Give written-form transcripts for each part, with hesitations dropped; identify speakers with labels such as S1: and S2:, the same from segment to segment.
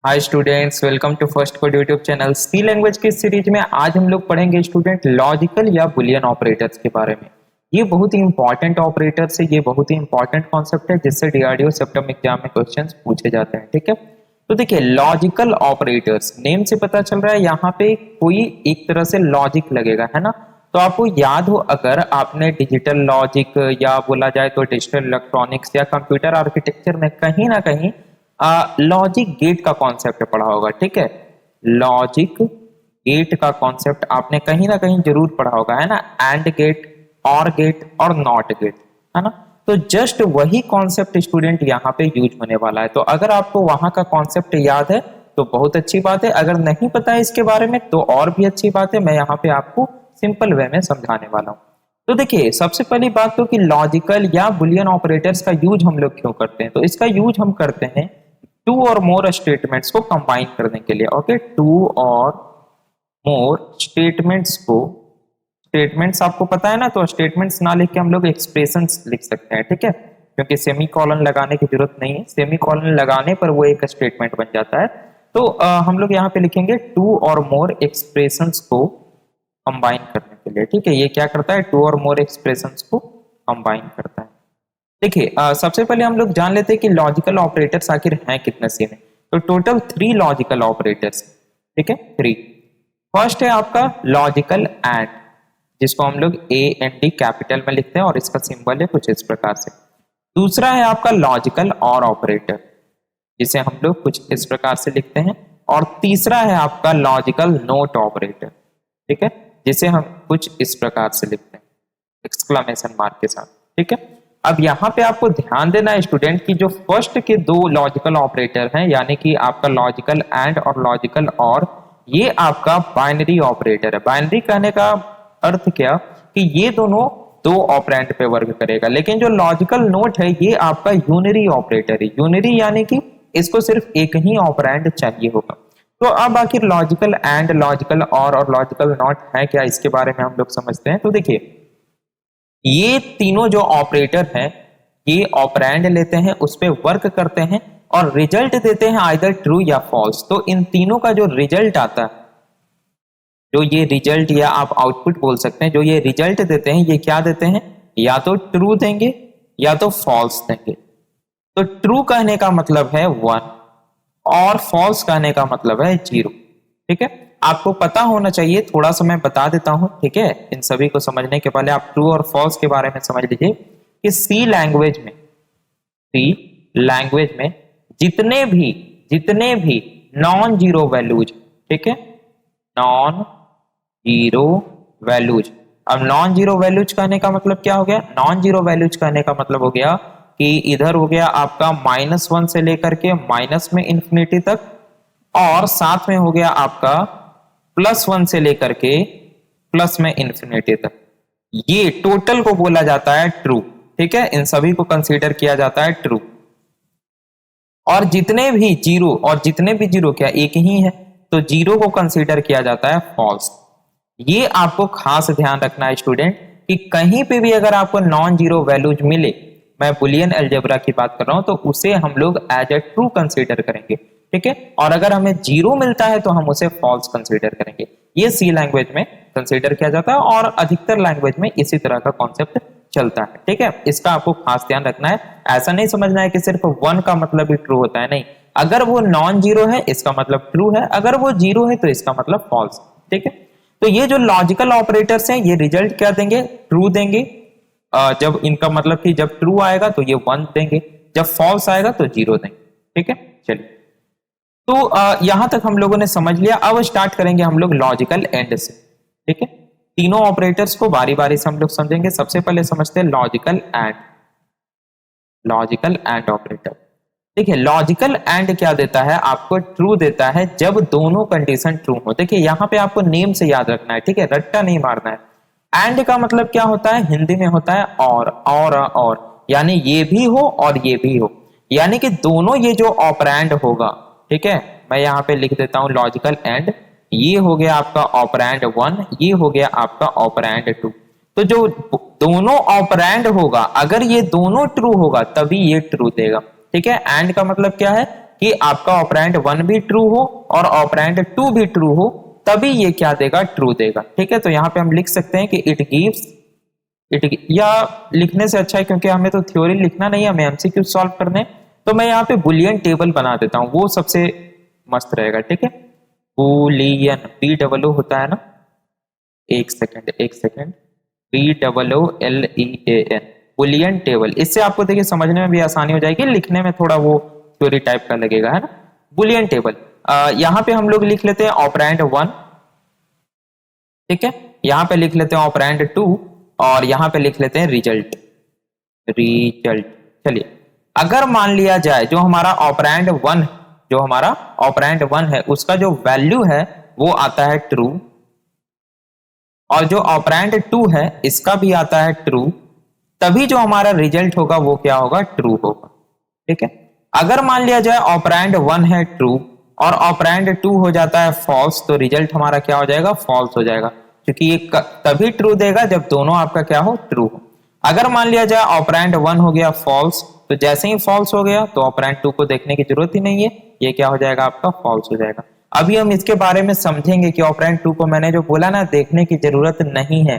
S1: Hi students, welcome to First Code YouTube channel. C language की series में आज हम लोग पढ़ेंगे स्टूडेंट लॉजिकल या बुलियन ऑपरेटर्स के बारे में। ये बहुत ही इंपॉर्टेंट ऑपरेटर्स है, ये बहुत ही इंपॉर्टेंट कॉन्सेप्ट है जिससे डीआरडीओ सेप्टम एग्जाम में क्वेश्चंस पूछे जाते हैं। ठीक है, तो देखिए लॉजिकल ऑपरेटर्स नेम से पता चल रहा है यहाँ पे कोई एक तरह से लॉजिक लगेगा, है ना। तो आपको याद हो, अगर आपने डिजिटल लॉजिक या बोला जाए तो डिजिटल इलेक्ट्रॉनिक्स या कंप्यूटर आर्किटेक्चर में कहीं ना कहीं लॉजिक गेट का कॉन्सेप्ट पढ़ा होगा। ठीक है, लॉजिक गेट का कॉन्सेप्ट आपने कहीं ना कहीं जरूर पढ़ा होगा, है ना। एंड गेट, और गेट और नॉट गेट, है ना। तो जस्ट वही कॉन्सेप्ट स्टूडेंट यहाँ पे यूज होने वाला है। तो अगर आपको वहां का कॉन्सेप्ट याद है तो बहुत अच्छी बात है, अगर नहीं पता है इसके बारे में तो और भी अच्छी बात है। मैं यहाँ पे आपको सिंपल वे में समझाने वाला हूँ। तो देखिए सबसे पहली बात तो कि लॉजिकल या बुलियन ऑपरेटर्स का यूज हम लोग क्यों करते हैं, तो इसका यूज हम करते हैं टू और मोर स्टेटमेंट्स को कंबाइन करने के लिए। ओके, टू और मोर स्टेटमेंट्स को, स्टेटमेंट्स आपको पता है ना, तो स्टेटमेंट्स ना लिख के हम लोग एक्सप्रेशंस लिख सकते हैं। ठीक है, क्योंकि सेमी कॉलन लगाने की जरूरत नहीं है, सेमी कॉलन लगाने पर वो एक स्टेटमेंट बन जाता है। तो हम लोग यहाँ पे लिखेंगे टू और मोर एक्सप्रेशंस को कंबाइन करने के लिए। ठीक है, ये क्या करता है, टू और मोर एक्सप्रेशंस को कंबाइन करता है। देखिए सबसे पहले हम लोग जान लेते हैं कि लॉजिकल ऑपरेटर्स आखिर हैं कितने सी में। तो टोटल 3 लॉजिकल ऑपरेटर्स। ठीक है, 3। फर्स्ट है आपका लॉजिकल एंड, जिसको हम लोग ए एन डी कैपिटल में लिखते हैं और इसका सिंबल है कुछ इस प्रकार से। दूसरा है आपका लॉजिकल और ऑपरेटर, जिसे हम लोग कुछ इस प्रकार से लिखते हैं। और तीसरा है आपका लॉजिकल नोट ऑपरेटर, ठीक है, जिसे हम कुछ इस प्रकार से लिखते हैं एक्सक्लेमेशन मार्क के साथ। ठीक है, अब यहाँ पे आपको ध्यान देना है स्टूडेंट की जो फर्स्ट के 2 लॉजिकल ऑपरेटर हैं, यानी कि आपका लॉजिकल एंड और लॉजिकल और, ये आपका बाइनरी ऑपरेटर है। बाइनरी कहने का अर्थ क्या कि ये दोनों 2 ऑपरेंड पे वर्क करेगा। लेकिन जो लॉजिकल नोट है ये आपका यूनरी ऑपरेटर है। यूनरी यानी कि इसको सिर्फ एक ही ऑपरेंड चाहिए होगा। तो अब आखिर लॉजिकल एंड, लॉजिकल और लॉजिकल नॉट है क्या, इसके बारे में हम लोग समझते हैं। तो देखिए ये तीनों जो ऑपरेटर हैं ये ऑपरेंड लेते हैं, उस पर वर्क करते हैं और रिजल्ट देते हैं आइदर ट्रू या फॉल्स। तो इन तीनों का जो रिजल्ट आता है, जो ये रिजल्ट या आप आउटपुट बोल सकते हैं, जो ये रिजल्ट देते हैं ये क्या देते हैं, या तो ट्रू देंगे या तो फॉल्स देंगे। तो ट्रू कहने का मतलब है 1 और फॉल्स कहने का मतलब है 0। ठीक है, आपको पता होना चाहिए, थोड़ा सा मैं बता देता हूं। ठीक है, इन सभी को समझने के पहले आप ट्रू और फॉल्स के बारे में समझ लीजिए कि सी लैंग्वेज में जितने भी नॉन जीरो वैल्यूज, ठीक है, नॉन जीरो वैल्यूज। अब नॉन जीरो वैल्यूज कहने का मतलब क्या हो गया, नॉन जीरो वैल्यूज कहने का मतलब हो गया कि इधर हो गया आपका -1 से लेकर के माइनस में इंफिनिटी तक, और साथ में हो गया आपका +1 से लेकर के प्लस में इंफिनिटी तक। ये टोटल को बोला जाता है ट्रू। ठीक है, इन सभी को कंसीडर किया जाता है ट्रू। और जितने भी जीरो क्या एक ही है, तो जीरो को कंसीडर किया जाता है फॉल्स। ये आपको खास ध्यान रखना है स्टूडेंट कि कहीं पे भी अगर आपको नॉन जीरो वैल्यूज मिले, मैं बुलियन अलजेब्रा की बात कर रहा हूं, तो उसे हम लोग एज ए ट्रू कंसीडर करेंगे। ठीक है, और अगर हमें 0 मिलता है तो हम उसे फॉल्स कंसीडर करेंगे। ये सी लैंग्वेज में कंसीडर किया जाता है और अधिकतर लैंग्वेज में इसी तरह का कॉन्सेप्ट चलता है। ठीक है, इसका आपको खास ध्यान रखना है। ऐसा नहीं समझना है कि सिर्फ 1 का मतलब ही ट्रू होता है, नहीं। अगर वो नॉन जीरो है इसका मतलब ट्रू है, अगर वो 0 है तो इसका मतलब फॉल्स। ठीक है, तो ये जो लॉजिकल ऑपरेटर्स हैं ये रिजल्ट क्या देंगे, ट्रू देंगे। जब इनका मतलब कि जब ट्रू आएगा तो ये 1 देंगे, जब फॉल्स आएगा तो 0 देंगे। ठीक है, चलिए, तो यहां तक हम लोगों ने समझ लिया। अब स्टार्ट करेंगे हम लोग लॉजिकल एंड से। ठीक है, तीनों ऑपरेटर्स को बारी बारी से हम लोग समझेंगे। सबसे पहले समझते हैं लॉजिकल एंड ऑपरेटर। देखिए लॉजिकल एंड क्या देता है, आपको ट्रू देता है जब दोनों कंडीशन ट्रू हो। देखिए यहां पे आपको नेम से याद रखना है, ठीक है, रट्टा नहीं मारना है। एंड का मतलब क्या होता है, हिंदी में होता है और, यानी ये भी हो और ये भी हो, यानी कि दोनों ये जो ऑपरेंड होगा। ठीक है, मैं यहाँ पे लिख देता हूं लॉजिकल एंड, ये हो गया आपका ऑपरेंड 1, ये हो गया आपका ऑपरेंड 2। तो जो दोनों ऑपरेंड होगा, अगर ये दोनों ट्रू होगा तभी ये ट्रू देगा। ठीक है, एंड का मतलब क्या है, कि आपका ऑपरेंड 1 भी ट्रू हो और ऑपरेंड 2 भी ट्रू हो, तभी ये क्या देगा, ट्रू देगा। ठीक है, तो यहाँ पे हम लिख सकते हैं कि इट गिव्स या लिखने से अच्छा है, क्योंकि हमें तो थ्योरी लिखना नहीं है, हमें एमसीक्यू सॉल्व करने, तो मैं यहाँ पे बुलियन टेबल बना देता हूँ, वो सबसे मस्त रहेगा। ठीक है, बुलियन BOO होता है ना, एक सेकेंड BOOLEAN, बुलियन टेबल। इससे आपको देखिए समझने में भी आसानी हो जाएगी, लिखने में थोड़ा वो थ्योरी टाइप का लगेगा, है ना। बुलियन टेबल, यहाँ पे हम लोग लिख लेते हैं ऑपरेंड 1, ठीक है, यहाँ पे लिख लेते हैं ऑपरेंड 2 और यहाँ पे लिख लेते हैं रिजल्ट। चलिए, अगर मान लिया जाए जो हमारा ऑपरेंड 1 है उसका जो वैल्यू है वो आता है ट्रू, और जो ऑपरेंड 2 है इसका भी आता है ट्रू, तभी जो हमारा रिजल्ट होगा वो क्या होगा, ट्रू होगा। ठीक है, अगर मान लिया जाए ऑपरेंड 1 है ट्रू और ऑपरेंड 2 हो जाता है फॉल्स, तो रिजल्ट हमारा क्या हो जाएगा, फॉल्स हो जाएगा, क्योंकि ये तभी ट्रू देगा जब दोनों आपका क्या हो, ट्रू हो। अगर मान लिया जाए ऑपरेंड 1 हो गया फॉल्स, तो जैसे ही फॉल्स हो गया तो ऑपरेंड 2 को देखने की जरूरत ही नहीं है, ये क्या हो जाएगा, आपका फॉल्स हो जाएगा। अभी हम इसके बारे में समझेंगे कि ऑपरेंड 2 को मैंने जो बोला ना, देखने की जरूरत नहीं है,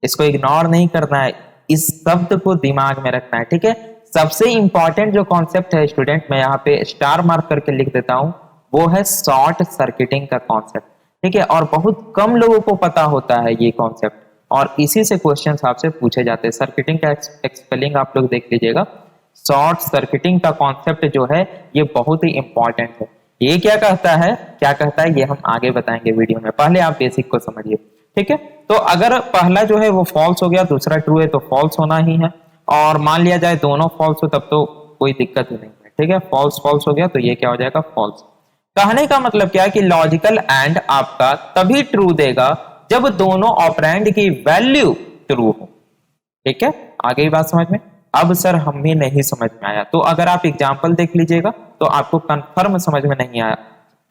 S1: इसको इग्नोर नहीं करना है, इस शब्द को दिमाग में रखना है। ठीक है, सबसे इंपॉर्टेंट जो कॉन्सेप्ट है स्टूडेंट, मैं यहाँ पे स्टार मार्क करके लिख देता हूं, वो है शॉर्ट सर्किटिंग का कॉन्सेप्ट। ठीक है, और बहुत कम लोगों को पता होता है ये कॉन्सेप्ट, और इसी से क्वेश्चन आपसे पूछे जाते हैं। सर्किटिंग का स्पेलिंग आप लोग देख लीजिएगा, शॉर्ट सर्किटिंग का कॉन्सेप्ट जो है ये बहुत ही इंपॉर्टेंट है। ये क्या कहता है ये हम आगे बताएंगे वीडियो में, पहले आप बेसिक को समझिए। ठीक है, तो अगर पहला जो है वो फॉल्स हो गया, दूसरा ट्रू है, तो फॉल्स होना ही है, और मान लिया जाए दोनों फॉल्स हो तब तो कोई दिक्कत ही नहीं है। ठीक है, फॉल्स फॉल्स हो गया तो ये क्या हो जाएगा, फॉल्स। कहने का मतलब क्या है कि लॉजिकल एंड आपका तभी ट्रू देगा जब दोनों ऑपरेंड की वैल्यू ट्रू हो। ठीक है, आगे ही बात समझ में। अब सर हमें नहीं समझ में आया, तो अगर आप एग्जांपल देख लीजिएगा तो आपको कंफर्म समझ में नहीं आया,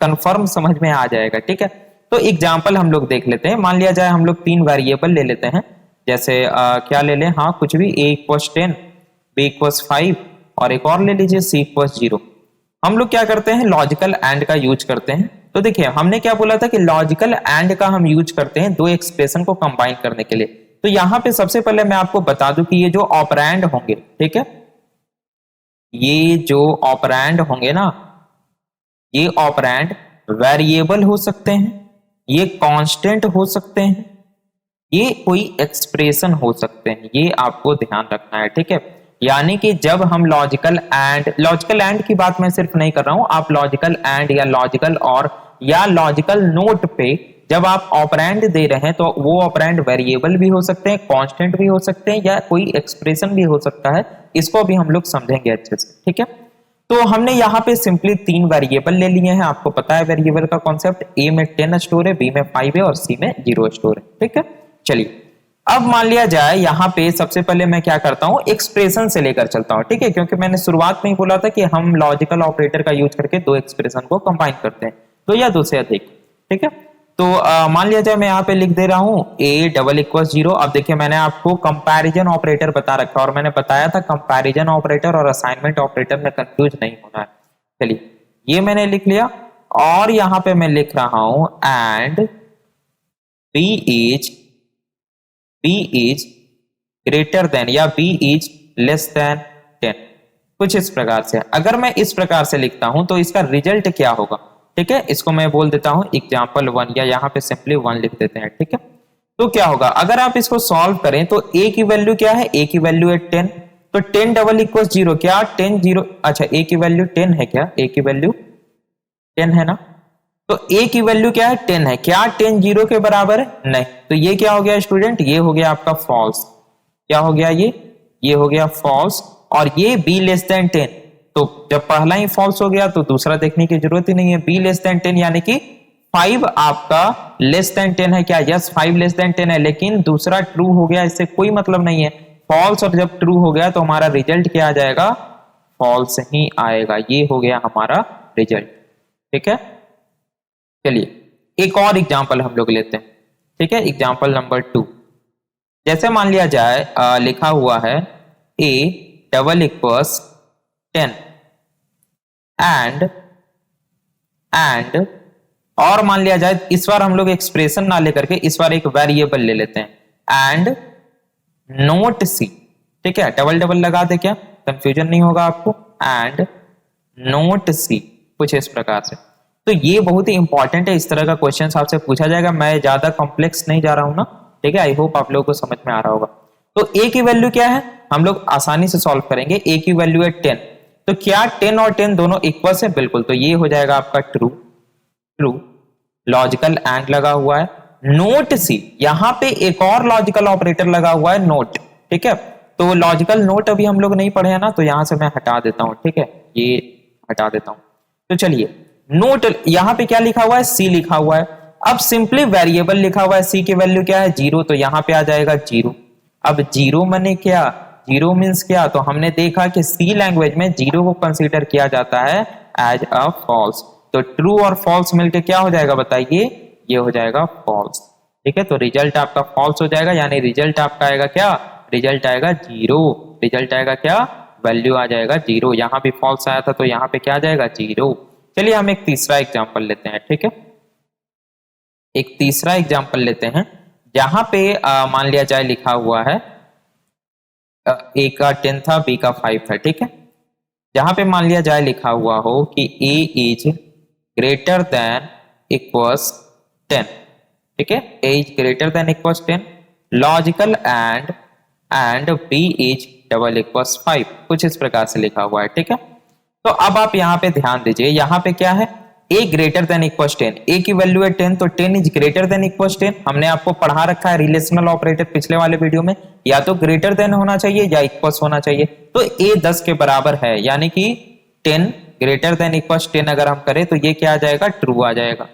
S1: कंफर्म समझ में आ जाएगा। ठीक है, तो एग्जांपल हम लोग देख लेते हैं। मान लिया जाए हम लोग 3 वेरिएबल ले लेते हैं, जैसे क्या ले लें, हाँ कुछ भी, a = 10, b = 5 और एक और ले लीजिए c = 0। हम लोग क्या करते हैं, लॉजिकल एंड का यूज करते हैं। तो देखिए हमने क्या बोला था कि लॉजिकल एंड का हम यूज करते हैं दो एक्सप्रेशन को कंबाइन करने के लिए। तो यहां पे सबसे पहले मैं आपको बता दूं कि ये जो ऑपरेंड होंगे, ठीक है, ये जो ऑपरेंड होंगे ना, ये ऑपरेंड वेरिएबल हो सकते हैं, ये कांस्टेंट हो सकते हैं, ये कोई एक्सप्रेशन हो सकते हैं, ये आपको ध्यान रखना है। ठीक है, यानी कि जब हम लॉजिकल एंड की बात मैं सिर्फ नहीं कर रहा हूं, आप लॉजिकल एंड या लॉजिकल और या लॉजिकल नोट पे जब आप ऑपरेंड दे रहे हैं तो वो ऑपरेंड वेरिएबल भी हो सकते हैं, कांस्टेंट भी हो सकते हैं, या कोई एक्सप्रेशन भी हो सकता है। इसको भी हम लोग समझेंगे अच्छे से। ठीक है, तो हमने यहाँ पे सिंपली 3 वेरिएबल ले लिए हैं, आपको पता है वेरिएबल का कॉन्सेप्ट, ए में 10 स्टोर है, बी में 5 है और सी में 0 स्टोर है। ठीक है, चलिए अब मान लिया जाए यहाँ पे सबसे पहले मैं क्या करता हूँ, एक्सप्रेशन से लेकर चलता हूँ। ठीक है, क्योंकि मैंने शुरुआत में ही बोला था कि हम लॉजिकल ऑपरेटर का यूज करके दो एक्सप्रेशन को कंबाइन करते हैं, दो या दो से अधिक। ठीक है, तो मान लिया जाए मैं यहाँ पे लिख दे रहा हूँ a = 0। अब देखिए मैंने आपको कंपैरिजन ऑपरेटर बता रखा और मैंने बताया था कंपैरिजन ऑपरेटर और असाइनमेंट ऑपरेटर में कंफ्यूज नहीं होना है। चलिए ये मैंने लिख लिया, और यहाँ पे मैं लिख रहा हूं and b is greater than या b is लेस देन 10, कुछ इस प्रकार से। अगर मैं इस प्रकार से लिखता हूं तो इसका रिजल्ट क्या होगा। ठीक है, इसको मैं बोल देता हूं एग्जाम्पल 1, या यहाँ पे सिंपली 1 लिख देते हैं। ठीक है, तो क्या होगा अगर आप इसको सॉल्व करें तो a की वैल्यू क्या है, a की वैल्यू है 10, तो 10 = 0, क्या 10 0, अच्छा a की वैल्यू 10 है, क्या a की वैल्यू 10 है ना, तो a की वैल्यू क्या है, 10 है, क्या 10 0 के बराबर है, नहीं, तो ये क्या हो गया स्टूडेंट, ये हो गया आपका फॉल्स। क्या हो गया ये हो गया फॉल्स, और ये b < 10, तो जब पहला ही फॉल्स हो गया तो दूसरा देखने की जरूरत ही नहीं है। b < 10 यानी कि 5 आपका <10 है, क्या यस 5 <10 है, लेकिन दूसरा ट्रू हो गया, इससे कोई मतलब नहीं है। फॉल्स और जब ट्रू हो गया तो हमारा रिजल्ट क्या आ जाएगा, फॉल्स ही आएगा। ये हो गया हमारा रिजल्ट। ठीक है, चलिए एक और एग्जांपल हम लोग लेते हैं। ठीक है, एग्जांपल नंबर 2, जैसे मान लिया जाए लिखा हुआ है a = 10, एंड एंड और मान लिया जाए इस बार हम लोग एक्सप्रेशन ना लेकर के इस बार एक वेरिएबल ले लेते हैं एंड नोट सी, ठीक है, डबल डबल लगा दे, क्या कंफ्यूजन नहीं होगा आपको, एंड नोट सी, कुछ इस प्रकार से। तो ये बहुत ही इंपॉर्टेंट है, इस तरह का क्वेश्चन आपसे पूछा जाएगा। मैं ज्यादा कॉम्प्लेक्स नहीं जा रहा हूं ना, ठीक है, आई होप आप लोगों को समझ में आ रहा होगा। तो ए की वैल्यू क्या है, हम लोग आसानी से सॉल्व करेंगे। ए की वैल्यू है 10, तो क्या 10 और 10 दोनों इक्वल है, बिल्कुल, तो ये हो जाएगा आपका ट्रू। ट्रू, लॉजिकल एंड लगा हुआ है, नोट सी, यहां पे एक और लॉजिकल ऑपरेटर लगा हुआ है नोट, ठीक है, तो लॉजिकल नोट अभी हम लोग नहीं पढ़े हैं ना, तो यहां से मैं हटा देता हूं, ठीक है, ये हटा देता हूं। तो चलिए, नोट यहां पे क्या लिखा हुआ है, सी लिखा हुआ है। अब सिंपली वेरिएबल लिखा हुआ है, सी की वैल्यू क्या है, 0, तो यहां पे आ जाएगा 0। अब 0 माने क्या, 0 मीन्स क्या, तो हमने देखा कि सी लैंग्वेज में 0 को कंसीडर किया जाता है एज अ फॉल्स, तो ट्रू और फॉल्स मिलके क्या हो जाएगा बताइए, ये हो जाएगा फॉल्स, ठीक है, तो रिजल्ट आपका फॉल्स हो जाएगा, यानी रिजल्ट आपका आएगा क्या, रिजल्ट आएगा 0, रिजल्ट आएगा क्या, वैल्यू आ जाएगा 0। यहां भी फॉल्स आया था तो यहां पे क्या आ जाएगा, 0। चलिए हम एक तीसरा एग्जांपल लेते हैं, ठीक है, एक तीसरा एग्जांपल लेते हैं, जहां पे मान लिया जाए लिखा हुआ है ए का 10 था, बी का 5 था, ठीक है, जहां पे मान लिया जाए लिखा हुआ हो कि A is greater than equals 10, ठीक है, A is greater than equals 10, logical and B is double equals 5, कुछ इस प्रकार से लिखा हुआ है, ठीक है। तो अब आप यहां पे ध्यान दीजिए, यहां पे क्या है, ए ग्रेटर देन इक्वल्स 10, ए की वैल्यू है 10, तो 10 इज ग्रेटर देन इक्वल्स 10, हमने आपको पढ़ा रखा है रिलेशनल ऑपरेटर पिछले वाले वीडियो में, या तो ग्रेटर देन होना चाहिए या इक्वल्स होना चाहिए, तो ए 10 के बराबर है, यानी कि 10 ग्रेटर देन इक्वल्स 10 अगर हम करें तो ये क्या आ जाएगा, ट्रू आ जाएगा।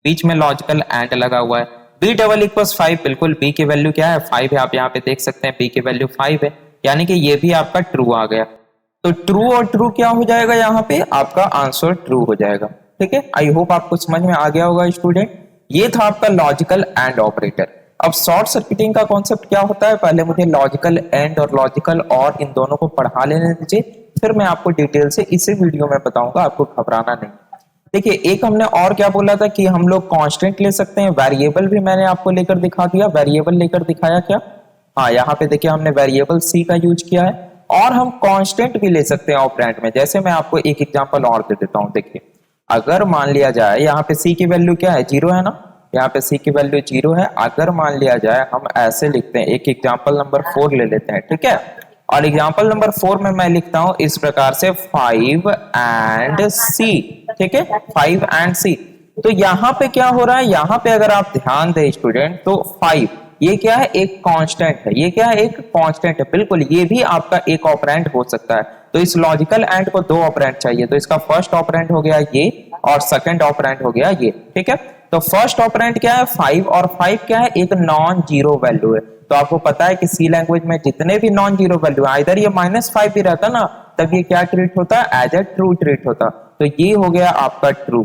S1: बीच में लॉजिकल एंड लगा हुआ है, बी डबल इक्वल्स 5, बिल्कुल बी की वैल्यू क्या है, 5 है, आप यहाँ पे देख सकते हैं बी की वैल्यू 5 है, यानी कि ये भी आपका ट्रू आ गया। तो ट्रू और ट्रू क्या हो जाएगा, यहाँ पे आपका आंसर ट्रू हो जाएगा, ठीक है। आई होप आपको समझ में आ गया होगा स्टूडेंट, ये था आपका लॉजिकल एंड ऑपरेटर। अब शॉर्ट सर्किटिंग का कॉन्सेप्ट क्या होता है, पहले मुझे लॉजिकल एंड और लॉजिकल और इन दोनों को पढ़ा लेने दीजिए, फिर मैं आपको डिटेल से इसी वीडियो में बताऊंगा, आपको घबराना नहीं। देखिए, एक हमने और क्या बोला था कि हम लोग कांस्टेंट ले सकते हैं, वेरिएबल भी मैंने आपको लेकर दिखा दिया, वेरिएबल लेकर दिखाया क्या, हाँ, यहाँ पे देखिए हमने वेरिएबल सी का यूज किया है, और हम कांस्टेंट भी ले सकते हैं ऑपरेंड में। जैसे मैं आपको एक एग्जांपल और दे देता हूं, देखिए, अगर मान लिया जाए यहाँ पे सी की वैल्यू क्या है, 0 है ना, यहाँ पे सी की वैल्यू 0 है, अगर मान लिया जाए हम ऐसे लिखते हैं, एक एग्जांपल नंबर 4 ले लेते हैं, ठीक है, और एग्जांपल नंबर 4 में मैं लिखता हूं इस प्रकार से 5 एंड सी, ठीक है, 5 एंड सी। तो यहाँ पे क्या हो रहा है, यहाँ पे अगर आप ध्यान दें स्टूडेंट, तो 5 ये क्या है, एक कांस्टेंट है, ये क्या है, एक कांस्टेंट है, बिल्कुल, ये भी आपका एक ऑपरेंड हो सकता है। तो इस लॉजिकल एंड को 2 ऑपरेंड चाहिए, तो इसका फर्स्ट ऑपरेंड हो गया ये और सेकंड ऑपरेंड हो गया ये, ठीक है। तो फर्स्ट ऑपरेंड क्या है 5, और 5 क्या है, एक नॉन जीरो वैल्यू है। तो आपको पता है कि सी लैंग्वेज में जितने भी नॉन जीरो वैल्यू है, इधर ये -5 भी रहता ना, तब ये क्या ट्रीट होता है, एज ए ट्रू ट्रीट होता। तो ये हो गया आपका ट्रू,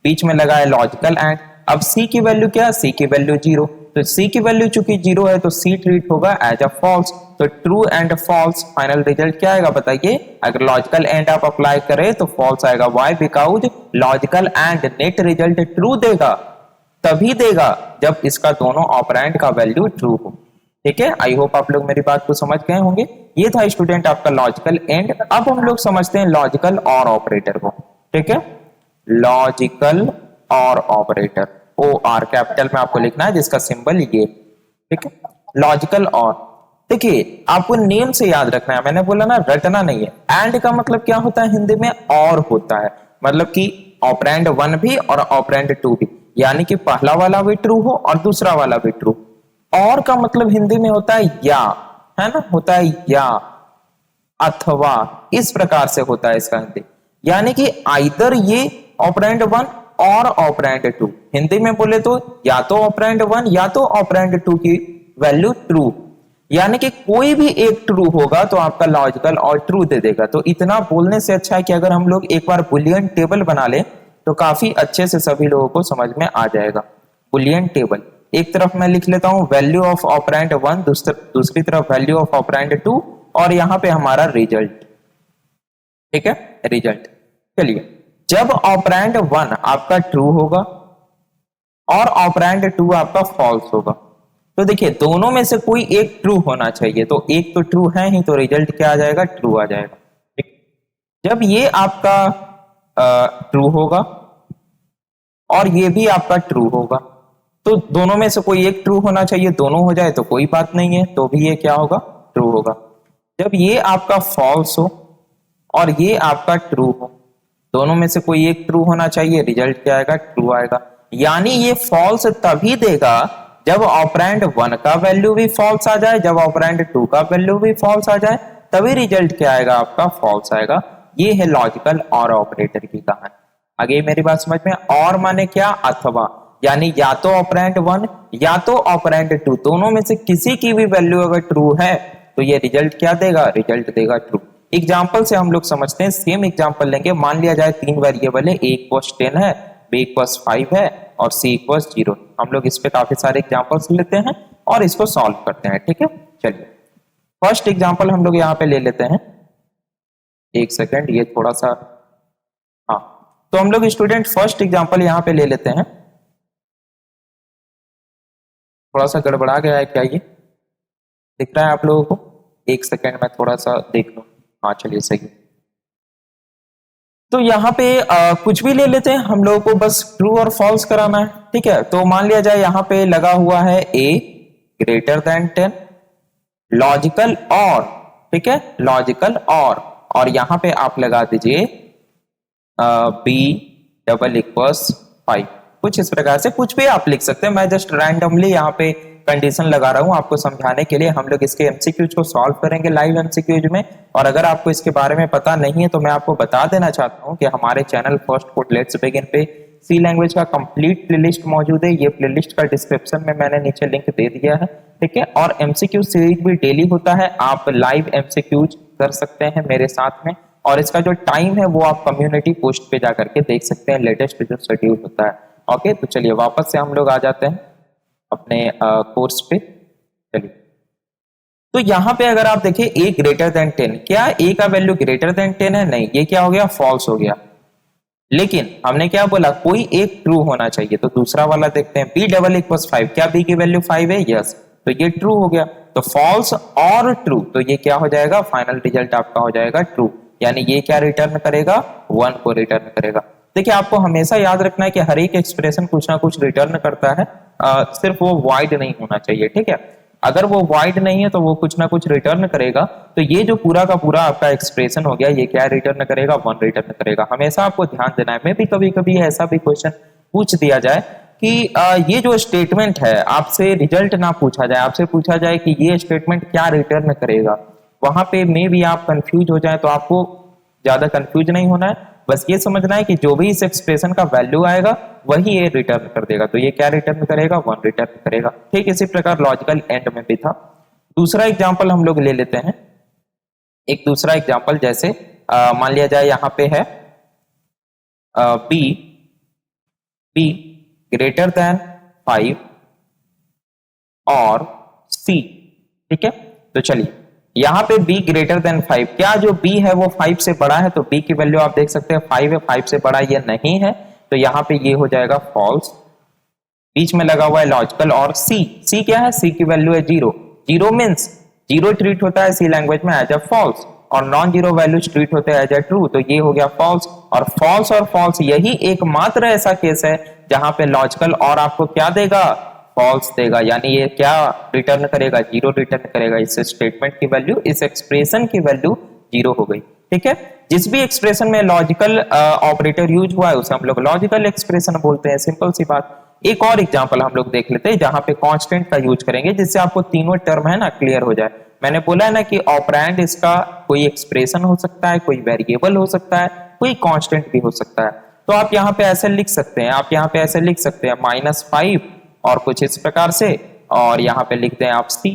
S1: बीच में लगा है लॉजिकल एंड। अब सी की वैल्यू क्या है, सी की वैल्यू 0, तो सी की वैल्यू चूंकि 0 है तो सी ट्रीट होगा एज अ फॉल्स, तो true and false, final result क्या आएगा बताइए, अगर लॉजिकल एंड आप अप्लाई करें तो फॉल्स आएगा। Why, because logical and net result true देगा, तभी देगा जब इसका दोनों ऑपरेंड का वैल्यू ट्रू हो, ठीक है। आई होप आप लोग मेरी बात को समझ गए होंगे। ये था स्टूडेंट आपका लॉजिकल एंड। अब हम लोग समझते हैं लॉजिकल और ऑपरेटर को, ठीक है, लॉजिकल और ऑपरेटर, OR कैपिटल में आपको लिखना है, जिसका सिंबल ये, ठीक है, लॉजिकल और। देखिए, आपको नेम से याद रखना है, मैंने बोला ना रटना नहीं है। एंड का मतलब क्या होता है हिंदी में, और होता है, मतलब कि ऑपरेंड 1 भी और ऑपरेंड 2 भी, यानी कि पहला वाला भी ट्रू हो और दूसरा वाला भी ट्रू। और का मतलब हिंदी में होता है या, है ना, होता है या, अथवा, इस प्रकार से होता है इसका हिंदी, यानी कि आइदर ये ऑपरेंड 1 और ऑपरेंड 2, हिंदी में बोले तो या तो ऑपरेंड 1 या तो ऑपरेंड 2 की वैल्यू ट्रू, यानी कि कोई भी एक ट्रू होगा तो आपका लॉजिकल और ट्रू दे देगा। तो इतना बोलने से अच्छा है कि अगर हम लोग एक बार बुलियन टेबल बना ले तो काफी अच्छे से सभी लोगों को समझ में आ जाएगा। बुलियन टेबल, एक तरफ मैं लिख लेता हूं वैल्यू ऑफ ऑपरेंड 1, दूसरी तरफ वैल्यू ऑफ ऑपरेंड 2, और यहां पे हमारा रिजल्ट, ठीक है, रिजल्ट। चलिए, जब ऑपरेंड 1 आपका ट्रू होगा और ऑपरेंड 2 आपका फॉल्स होगा, तो देखिए दोनों में से कोई एक ट्रू होना चाहिए, तो एक तो ट्रू है ही, तो रिजल्ट क्या आ जाएगा, ट्रू आ जाएगा। ठीक, जब ये आपका ट्रू होगा और ये भी आपका ट्रू होगा, तो दोनों में से कोई एक ट्रू होना चाहिए, दोनों हो जाए तो कोई बात नहीं है, तो भी ये क्या होगा, ट्रू होगा। जब ये आपका फॉल्स हो और ये आपका ट्रू हो, दोनों में से कोई एक ट्रू होना चाहिए, रिजल्ट क्या आएगा, ट्रू आएगा। यानी ये फॉल्स तभी देगा जब ऑपरेंड 1 का वैल्यू भी फॉल्स आ जाए, जब ऑपरेंड 2 का वैल्यू भी फॉल्स आ जाए, तभी रिजल्ट क्या आएगा, आपका फॉल्स आएगा। ये है लॉजिकल और ऑपरेटर की कहानी। आगे मेरी बात समझ में, और माने क्या, अथवा, यानी या तो ऑपरेंड 1 या तो ऑपरेंड 2, दोनों में से किसी की भी वैल्यू अगर ट्रू है तो ये रिजल्ट क्या देगा, रिजल्ट देगा ट्रू। एग्जाम्पल से हम लोग समझते हैं, सेम एग्जाम्पल लेंगे। मान लिया जाए 3 वेरिएबल है, a इक्वल्स 10 है, b इक्वल्स 5 है और c इक्वल्स 0। हम लोग इस पे काफी सारे एग्जाम्पल्स लेते हैं और इसको सॉल्व करते हैं। ठीक है, चलिए फर्स्ट एग्जाम्पल हम लोग यहाँ पे ले लेते हैं। एक सेकेंड, ये थोड़ा सा, हाँ, तो हम लोग स्टूडेंट फर्स्ट एग्जाम्पल यहाँ पे ले लेते हैं। थोड़ा सा गड़बड़ा गया है क्या, ये दिख रहा है आप लोगों को? एक सेकेंड में थोड़ा सा देख लूं। हाँ चलिए सही। तो यहाँ पे कुछ भी ले लेते हैं, हम लोगों को बस ट्रू और फॉल्स कराना है। ठीक है, तो मान लिया जाए यहाँ पे लगा हुआ है a ग्रेटर देन 10, लॉजिकल और, ठीक है, लॉजिकल और यहाँ पे आप लगा दीजिए b डबल इक्वल्स 5। कुछ इस प्रकार से कुछ भी आप लिख सकते हैं, मैं जस्ट रैंडमली यहाँ पे कंडीशन लगा रहा हूं आपको समझाने के लिए। हम लोग इसके एमसीक्यूज को सॉल्व करेंगे लाइव एमसीक्यूज में। और अगर आपको इसके बारे में पता नहीं है तो मैं आपको बता देना चाहता हूं कि हमारे channel first code let's begin पे सी लैंग्वेज का कंप्लीट प्लेलिस्ट मौजूद है। ये प्लेलिस्ट का डिस्क्रिप्शन में मैंने नीचे लिंक दे दिया है। ठीक है, और एमसीक्यू सीरीज भी डेली होता है, आप लाइव एमसीक्यूज कर सकते हैं मेरे साथ में। और इसका जो टाइम है वो आप कम्युनिटी पोस्ट पे जाकर के देख सकते हैं, लेटेस्ट जो शेड्यूल होता है। ओके, तो चलिए वापस से हम लोग आ जाते हैं अपने कोर्स पे। चलिए, तो यहाँ पे अगर आप देखिए a ग्रेटर देन 10, क्या a का वैल्यू ग्रेटर देन 10 है? नहीं, ये क्या हो गया, फॉल्स हो गया। लेकिन हमने क्या बोला, कोई एक ट्रू होना चाहिए, तो दूसरा वाला देखते हैं, b डबल इक्वल्स 5, क्या b की वैल्यू 5 है? यस, तो ये ट्रू हो गया। तो फॉल्स और ट्रू, तो ये क्या हो जाएगा, फाइनल रिजल्ट आपका हो जाएगा ट्रू। यानी ये क्या रिटर्न करेगा, 1 को रिटर्न करेगा। देखिए, आपको हमेशा याद रखना है कि हर एक एक्सप्रेशन कुछ ना कुछ रिटर्न करता है, सिर्फ वो वाइड नहीं होना चाहिए। ठीक है, अगर वो वाइड नहीं है तो वो कुछ ना कुछ रिटर्न करेगा। तो ये जो पूरा का पूरा आपका एक्सप्रेशन हो गया, ये क्या रिटर्न करेगा, 1 रिटर्न करेगा। हमेशा आपको ध्यान देना है। मैं भी कभी कभी ऐसा भी क्वेश्चन पूछ दिया जाए कि ये जो स्टेटमेंट है, आपसे रिजल्ट ना पूछा जाए, आपसे पूछा जाए कि ये स्टेटमेंट क्या रिटर्न करेगा, वहां पे मे भी आप कंफ्यूज हो जाए। तो आपको ज्यादा कंफ्यूज नहीं होना है, बस ये समझना है कि जो भी इस एक्सप्रेशन का वैल्यू आएगा वही ये रिटर्न कर देगा। तो ये क्या रिटर्न करेगा, 1 रिटर्न करेगा। ठीक इसी प्रकार लॉजिकल एंड में भी था। दूसरा एग्जांपल हम लोग ले लेते हैं। एक दूसरा एग्जांपल, जैसे मान लिया जाए यहाँ पे है b ग्रेटर देन 5 और c। ठीक है, तो चलिए यहाँ पे b ग्रेटर देन 5, क्या जो b है वो 5 से बड़ा है? तो b की वैल्यू आप देख सकते हैं 5 है, 5 से बड़ा ये नहीं है, तो यहाँ पे ये हो जाएगा फॉल्स। बीच में लगा हुआ है लॉजिकल और c क्या है, c की वैल्यू है 0। 0 मींस 0 ट्रीट होता है सी लैंग्वेज में एज अ फॉल्स, और नॉन जीरो वैल्यूज ट्रीट होते हैं एज अ ट्रू। तो ये हो गया फॉल्स। और फॉल्स यही एकमात्र ऐसा केस है जहां पे लॉजिकल और आपको क्या देगा, फॉल्स देगा। यानी ये क्या रिटर्न करेगा, 0 रिटर्न करेगा। इस स्टेटमेंट की वैल्यू, इस एक्सप्रेशन की वैल्यू 0 हो गई। ठीक है, जिस भी एक्सप्रेशन में लॉजिकल ऑपरेटर यूज हुआ है उसे हम लोग लॉजिकल एक्सप्रेशन बोलते हैं। सिंपल सी बात। एक और एग्जांपल हम लोग देख लेते हैं जहां पे कांस्टेंट का यूज करेंगे, जिससे आपको तीनों टर्म है ना क्लियर हो जाए। मैंने बोला है ना कि ऑपरेंड इसका कोई एक्सप्रेशन हो सकता है, कोई वेरिएबल हो सकता है, कोई कांस्टेंट भी हो सकता है। तो आप यहाँ पे ऐसे लिख सकते हैं, आप यहाँ पे ऐसे लिख सकते हैं -5 और कुछ इस प्रकार से, और यहाँ पे लिखते हैं आप c,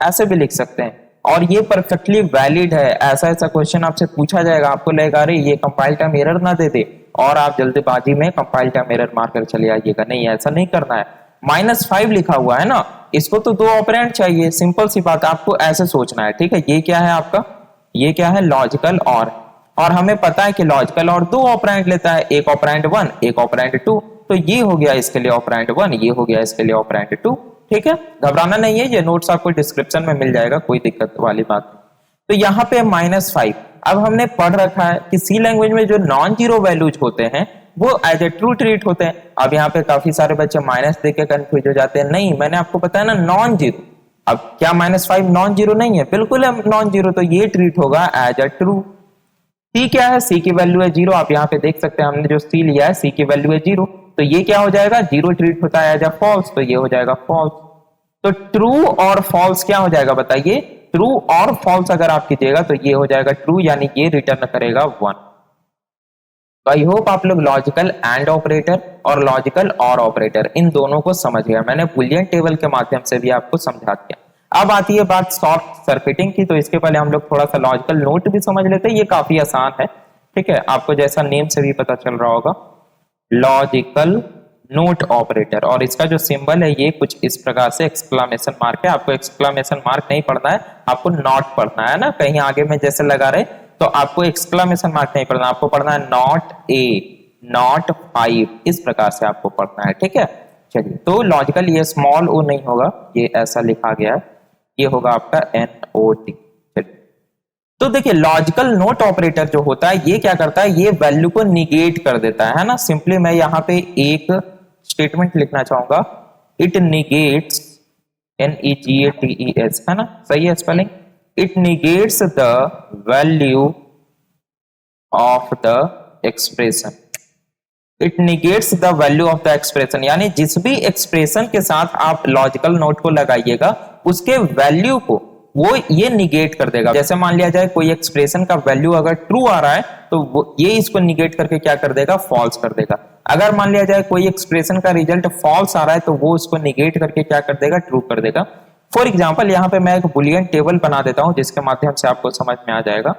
S1: ऐसे भी लिख सकते हैं। और ये परफेक्टली वैलिड है। ऐसा क्वेश्चन आपसे पूछा जाएगा, आपको लगेगा अरे ये कंपाइल टाइम एरर ना दे दे और आप जल्दबाजी में कंपाइल टाइम एरर मारकर चले आइएगा। नहीं, ऐसा नहीं करना है। -5 लिखा हुआ है ना, इसको तो 2 ऑपरेंड चाहिए। सिंपल सी बात, आपको ऐसे सोचना है। ठीक है, ये क्या है आपका, ये क्या है, लॉजिकल और हमें पता है कि लॉजिकल और दो ऑपरेंड लेता है, एक ऑपरेंड 1 एक ऑपरेंड 2, तो ये हो गया इसके लिए ऑपरेंड 1, ये हो गया इसके लिए ऑपरेंड 2। ठीक है, घबराना नहीं है, ये नोट्स आपको डिस्क्रिप्शन में मिल जाएगा, कोई दिक्कत वाली बात नहीं। तो यहाँ पे -5। अब हमने पढ़ रखा है कि सी लैंग्वेज में जो नॉन जीरो वैल्यूज होते हैं वो एज ए ट्रू ट्रीट होते हैं। अब यहाँ पे काफी सारे बच्चे माइनस देख के कंफ्यूज हो जाते हैं, नहीं मैंने आपको बताया ना नॉन जीरो। अब क्या -5 नॉन जीरो नहीं है? बिल्कुल है नॉन जीरो, तो ये ट्रीट होगा एज अ ट्रू। सी क्या है? सी की वैल्यू है 0, आप यहाँ पे देख सकते हैं हमने जो सी लिया है सी की वैल्यू है 0, तो ये क्या हो जाएगा? 0 ट्रीट होता है एज अ फॉल्स, तो ये हो जाएगा फॉल्स। तो ट्रू और फॉल्स क्या हो जाएगा बताइए? ट्रू और फॉल्स अगर आप कीजिएगा तो ये हो जाएगा ट्रू, यानी ये रिटर्न करेगा 1। तो आई होप आप लोग लॉजिकल एंड ऑपरेटर और लॉजिकल और ऑपरेटर इन दोनों को समझ गया। मैंने बुलियन टेबल के माध्यम से भी आपको समझा दिया। अब आती है बात शॉर्ट सर्किटिंग की, तो इसके पहले हम लोग थोड़ा सा लॉजिकल नोट भी समझ लेते हैं, ये काफी आसान है। ठीक है, आपको जैसा नेम से भी पता चल रहा होगा, लॉजिकल नोट ऑपरेटर, और इसका जो सिंबल है ये कुछ इस प्रकार से एक्सक्लामेशन मार्क है। आपको एक्सक्लामेशन मार्क नहीं पढ़ना है, आपको नॉट पढ़ना है ना, कहीं आगे में जैसे लगा रहे तो आपको एक्सक्लामेशन मार्क नहीं पढ़ना, आपको पढ़ना है नॉट ए, नॉट 5, इस प्रकार से आपको पढ़ना है। ठीक है, चलिए, तो लॉजिकल ये स्मॉल ओ नहीं होगा, ये ऐसा लिखा गया है, ये होगा आपका NOT। तो देखिए लॉजिकल नोट ऑपरेटर जो होता है ये क्या करता है? ये वैल्यू को निगेट कर देता है ना। सिंपली मैं यहाँ पे एक स्टेटमेंट लिखना चाहूंगा, इट निगेट्स, NEGATES, है ना, सही है spelling, it negates the value of the expression, it negates the value of the expression, यानी जिस भी एक्सप्रेशन के साथ आप लॉजिकल नोट को लगाइएगा उसके वैल्यू को वो ये निगेट कर देगा। जैसे मान लिया जाए कोई एक्सप्रेशन का वैल्यू अगर ट्रू आ रहा है तो वो ये इसको निगेट करके क्या कर देगा? फॉल्स कर देगा। अगर मान लिया जाए कोई एक्सप्रेशन का रिजल्ट फॉल्स आ रहा है तो वो उसको निगेट करके क्या कर देगा? ट्रू कर देगा। फॉर एग्जाम्पल यहाँ पे मैं एक बुलियन टेबल बना देता हूं जिसके माध्यम से आपको समझ में आ जाएगा,